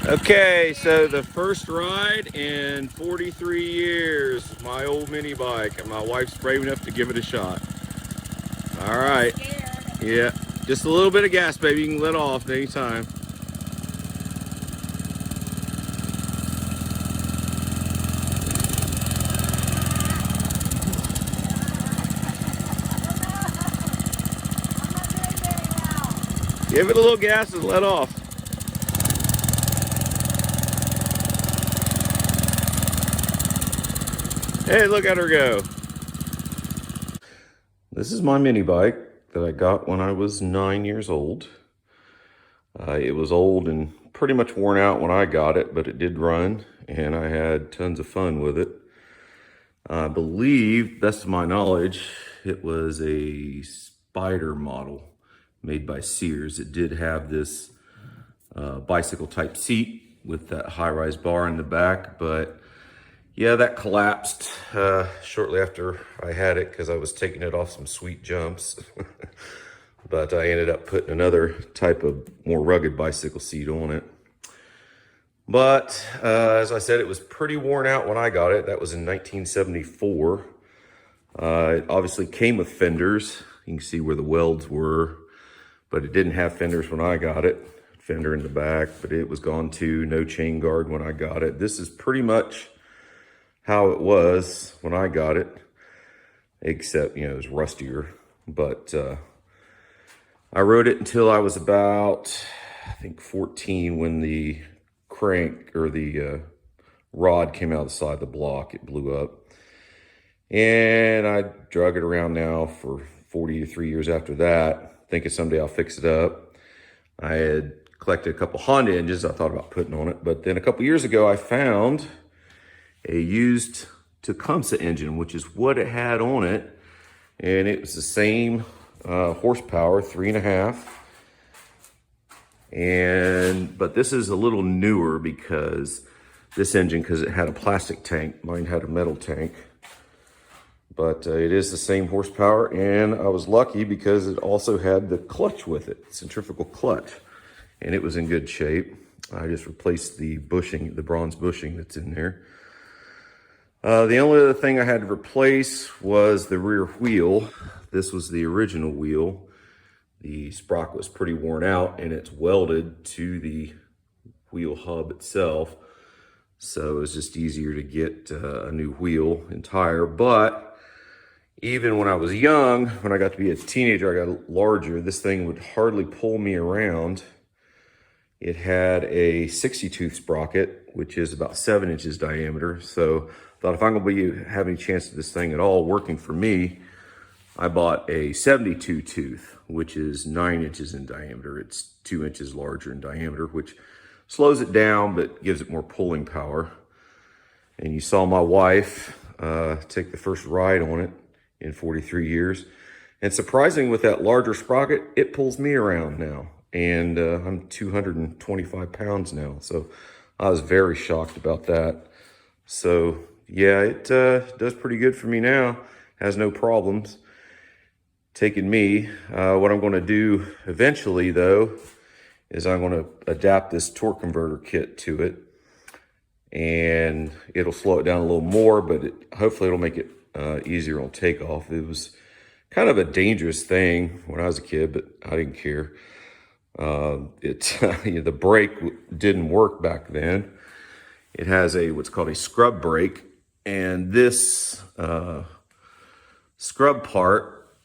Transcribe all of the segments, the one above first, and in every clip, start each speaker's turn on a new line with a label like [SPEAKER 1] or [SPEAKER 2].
[SPEAKER 1] Okay, so the first ride in 43 years, my old mini bike, and my wife's brave enough to give it a shot. All right. Yeah, just a little bit of gas, baby. You can let off anytime. Give it a little gas and let off. Hey, look at her go. This is my mini bike that I got when I was 9 years old. It was old and pretty much worn out when I got it, but it did run, and I had tons of fun with it. I believe, best of my knowledge, it was a Spider model made by Sears. It did have this bicycle type seat with that high-rise bar in the back, but yeah, that collapsed shortly after I had it because I was taking it off some sweet jumps. But I ended up putting another type of more rugged bicycle seat on it. But as I said, it was pretty worn out when I got it. That was in 1974. It obviously came with fenders. You can see where the welds were, but it didn't have fenders when I got it. Fender in the back, but it was gone too. No chain guard when I got it. This is pretty much how it was when I got it, except, it was rustier. But I rode it until I was about, I think, 14 when the crank or the rod came out the side of the block. It blew up. And I drug it around now for 43 years after that, thinking someday I'll fix it up. I had collected a couple Honda engines I thought about putting on it, but then a couple years ago I found a used Tecumseh engine, which is what it had on it, and it was the same horsepower, 3.5. But this is a little newer because this engine, because it had a plastic tank, mine had a metal tank. But it is the same horsepower, and I was lucky because it also had the clutch with it, centrifugal clutch, and it was in good shape. I just replaced the bushing, the bronze bushing that's in there. The only other thing I had to replace was the rear wheel. This was the original wheel. The sprocket was pretty worn out, and it's welded to the wheel hub itself. So it was just easier to get a new wheel and tire. But even when I was young, when I got to be a teenager, I got larger. This thing would hardly pull me around. It had a 60-tooth sprocket, which is about 7 inches diameter. So I thought if I'm going to be having a chance at this thing at all working for me, I bought a 72-tooth, which is 9 inches in diameter. It's 2 inches larger in diameter, which slows it down but gives it more pulling power. And you saw my wife take the first ride on it in 43 years. And surprising, with that larger sprocket, it pulls me around now. And I'm 225 pounds now. So I was very shocked about that. So yeah, it does pretty good for me now. Has no problems taking me. What I'm going to do eventually, though, is I'm going to adapt this torque converter kit to it. And it'll slow it down a little more, but hopefully it'll make it easier on takeoff. It was kind of a dangerous thing when I was a kid, but I didn't care. The brake didn't work back then. It has what's called a scrub brake, and this scrub part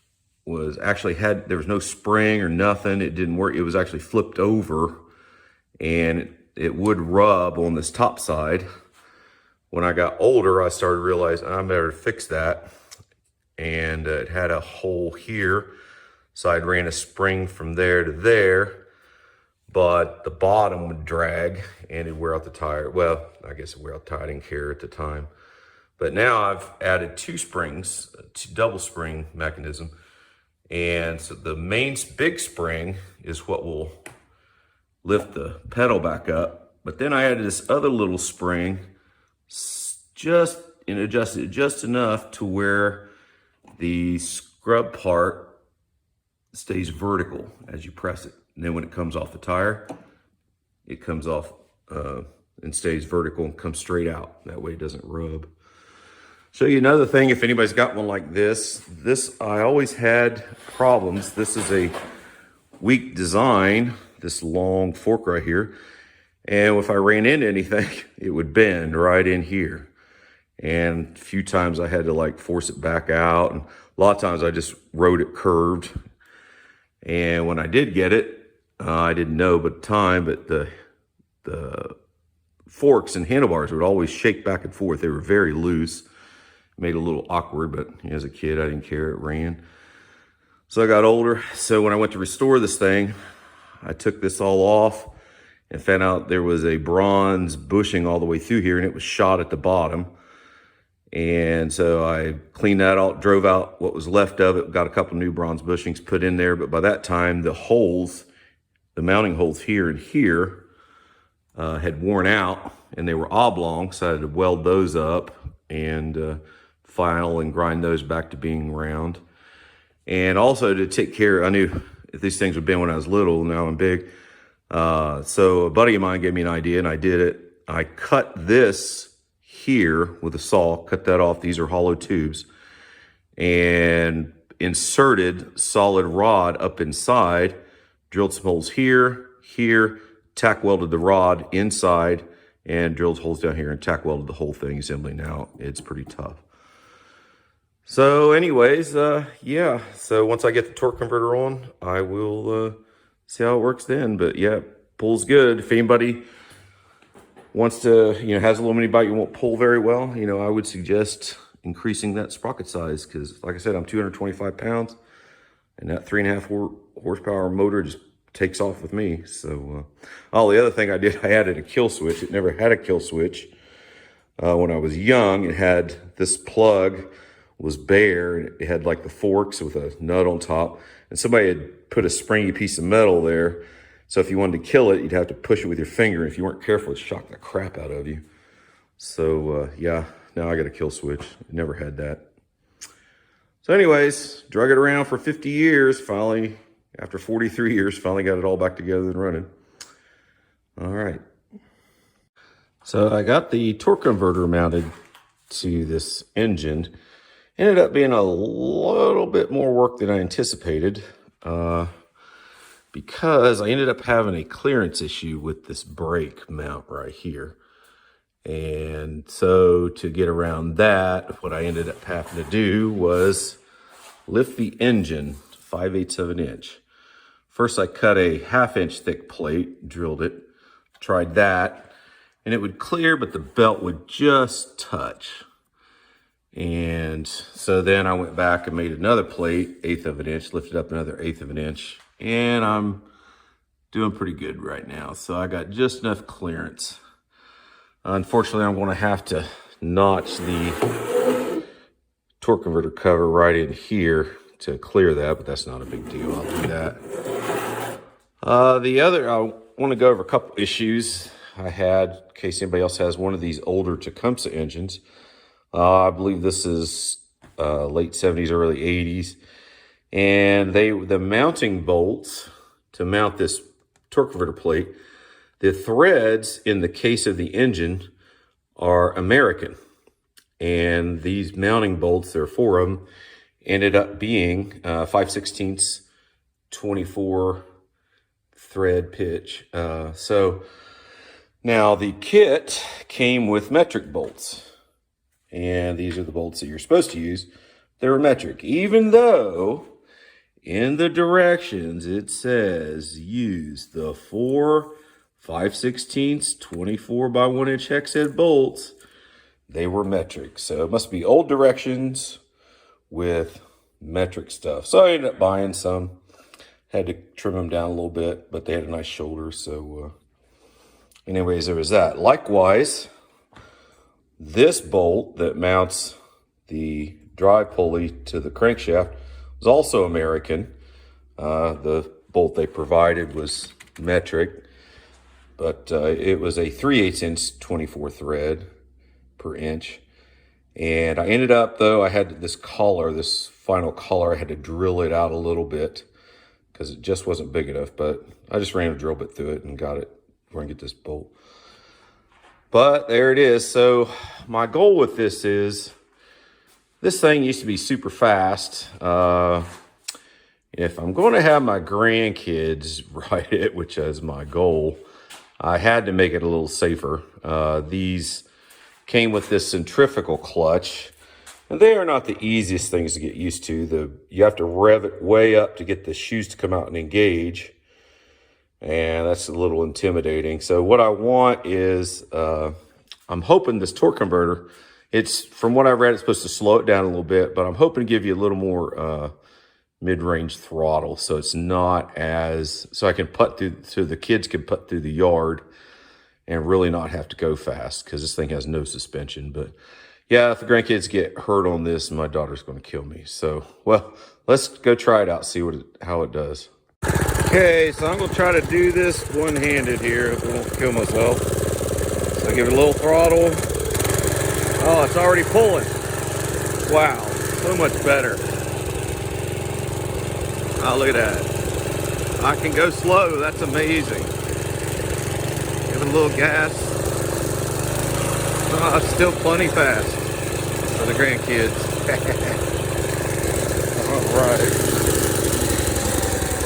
[SPEAKER 1] was actually there was no spring or nothing. It didn't work. It was actually flipped over, and it would rub on this top side. When I got older, I started realizing I better fix that, and it had a hole here. So I ran a spring from there to there, but the bottom would drag and it'd wear out the tire. Well, I guess it wear out the tire. I didn't care at the time. But now I've added 2 springs, double spring mechanism. And so the main big spring is what will lift the pedal back up. But then I added this other little spring and adjusted it just enough to where the scrub part stays vertical as you press it. And then when it comes off the tire, it comes off and stays vertical and comes straight out. That way it doesn't rub. Show you another thing, if anybody's got one like this. I always had problems. This is a weak design, this long fork right here. And if I ran into anything, it would bend right in here. And a few times I had to like force it back out. And a lot of times I just wrote it curved. And when I did get it, I didn't know but time, but the forks and handlebars would always shake back and forth. They were very loose. Made it a little awkward, but as a kid, I didn't care. It ran. So I got older. So when I went to restore this thing, I took this all off and found out there was a bronze bushing all the way through here, and it was shot at the bottom. And so I cleaned that out, drove out what was left of it, got a couple new bronze bushings put in there. But by that time, the holes, the mounting holes here and here, had worn out, and they were oblong, so I had to weld those up and file and grind those back to being round. And also to take care, I knew if these things would bend when I was little, now I'm big. So a buddy of mine gave me an idea, and I did it. I cut this here with a saw, cut that off. These are hollow tubes, and inserted solid rod up inside, drilled some holes here, tack welded the rod inside, and drilled holes down here and tack welded the whole thing assembly. Now it's pretty tough. So anyways, yeah, so once I get the torque converter on, I will see how it works then. But yeah, pulls good. If anybody wants to, has a little mini bike you won't pull very well, I would suggest increasing that sprocket size, because like I said, I'm 225 pounds, and that 3.5 horsepower motor just takes off with me. So the other thing I did, I added a kill switch. It never had a kill switch. When I was young, it had this plug was bare, and it had like the forks with a nut on top, and somebody had put a springy piece of metal there. So if you wanted to kill it, you'd have to push it with your finger. If you weren't careful, it'd shock the crap out of you. So yeah, now I got a kill switch. Never had that. So anyways, drug it around for 50 years. Finally, after 43 years, finally got it all back together and running. All right. So I got the torque converter mounted to this engine. Ended up being a little bit more work than I anticipated, because I ended up having a clearance issue with this brake mount right here. And so to get around that, what I ended up having to do was lift the engine 5/8 of an inch. First, I cut a 1/2 inch thick plate, drilled it, tried that, and it would clear, but the belt would just touch. And so then I went back and made another plate, 1/8 of an inch, lifted up another 1/8 of an inch, and I'm doing pretty good right now. So I got just enough clearance. Unfortunately, I'm going to have to notch the torque converter cover right in here to clear that, but that's not a big deal. I'll do that. I want to go over a couple issues I had, in case anybody else has one of these older Tecumseh engines. I believe this is late 70s, early 80s. And the mounting bolts to mount this torque converter plate, the threads in the case of the engine are American. And these mounting bolts, there are 4 of them, ended up being 5/16 24 thread pitch. So now the kit came with metric bolts. And these are the bolts that you're supposed to use. They're metric, even though in the directions it says use the 4 5/16 24 by 1 inch hex head bolts. They were metric. So it must be old directions with metric stuff. So I ended up buying some. Had to trim them down a little bit, but they had a nice shoulder. So anyways, there was that. Likewise, this bolt that mounts the drive pulley to the crankshaft was also American. The bolt they provided was metric, but it was a 3/8 inch 24 thread per inch. And I ended up, though, I had this collar, this final collar, I had to drill it out a little bit because it just wasn't big enough, but I just ran a drill bit through it and got it where I get this bolt. But there it is. So my goal with this is, this thing used to be super fast. If I'm going to have my grandkids ride it, which is my goal, I had to make it a little safer. These came with this centrifugal clutch, and they are not the easiest things to get used to. You have to rev it way up to get the shoes to come out and engage, and that's a little intimidating. So what I want is, I'm hoping this torque converter, it's, from what I read, it's supposed to slow it down a little bit, but I'm hoping to give you a little more mid-range throttle, so it's not as, so I can putt through, so the kids can putt through the yard and really not have to go fast, because this thing has no suspension. But yeah, if the grandkids get hurt on this, my daughter's going to kill me. So, well, let's go try it out, see how it does. Okay, so I'm going to try to do this one-handed here. I won't kill myself. So give it a little throttle. Oh, it's already pulling. Wow, so much better. Oh, look at that. I can go slow. That's amazing. Give it a little gas. Oh, it's still plenty fast for the grandkids. All right.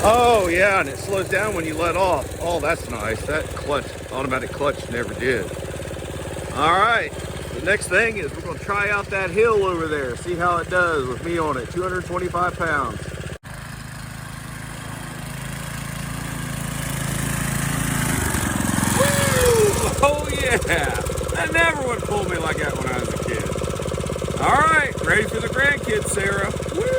[SPEAKER 1] Oh, yeah, and it slows down when you let off. Oh, that's nice. That clutch, automatic clutch, never did. All right. The next thing is we're going to try out that hill over there. See how it does with me on it. 225 pounds. Oh yeah, that never would pull me like that when I was a kid. All right, ready for the grandkids, Sarah. Woo!